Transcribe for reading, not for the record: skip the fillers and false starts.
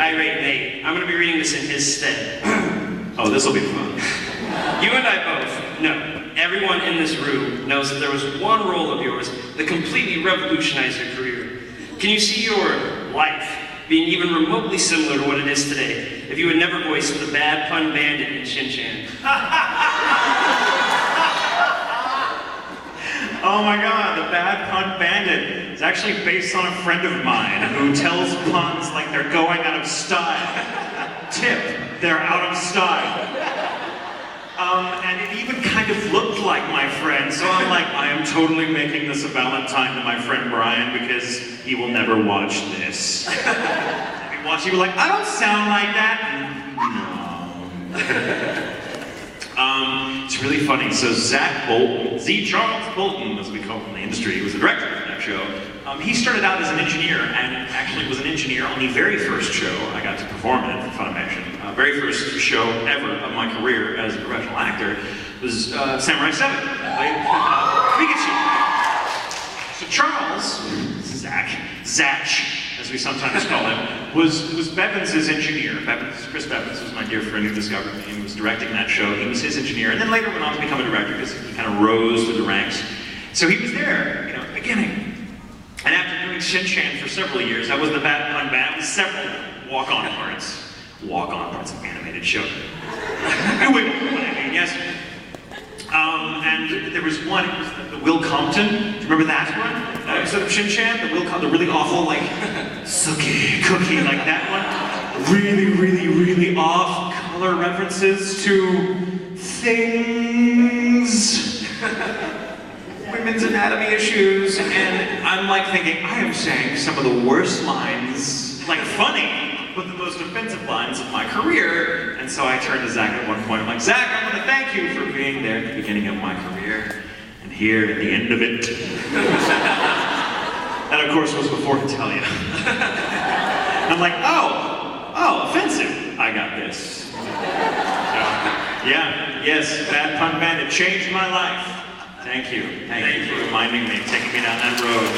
irate Nate. I'm going to be reading this in his stead. Oh, this will be fun. You and I both know, everyone in this room knows that there was one role of yours that completely revolutionized your career. Can you see your life being even remotely similar to what it is today if you had never voiced the bad pun bandit in Shin-Chan? Oh my god, the bad pun bandit is actually based on a friend of mine who tells puns like they're going out of style. Tip, they're out of style. And it even kind of looked like my friend, so I'm like, I am totally making this a Valentine to my friend Brian because he will never watch this. If he watched, he was like, I don't sound like that. No. It's really funny. So Zach Bolton, Z. Charles Bolton, as we call him in the industry, he was the director of that show. He started out as an engineer, and actually was an engineer on the very first show I got to perform in for Funimation. Very first show ever of my career as a professional actor was Samurai 7. I played Pikachu. So Charles, Zach, as we sometimes call him, was Bevins' engineer. Chris Bevins was my dear friend who discovered me and was directing that show. He was his engineer, and then later went on to become a director because he kind of rose through the ranks. So he was there, you know, at the beginning. And after doing Shin-Chan for several years, I was the bad pun band with several walk-on parts. Walk-on parts of an animated show. You would know what I mean, yes. And there was one, it was the Will Compton. Do you remember that one? That episode of Shin-Chan? The really awful, like, sucky cookie, like that one. Really off color references to things. Women's anatomy issues, and I'm like thinking, I am saying some of the worst lines, like funny, but the most offensive lines of my career. And so I turned to Zach at one point, I'm like, Zach, I want to thank you for being there at the beginning of my career, and here at the end of it. That of course was before Italia. I'm like, oh, offensive. I got this. Yes, Bad Pun Bandit changed my life. Thank you for reminding me, taking me down that road.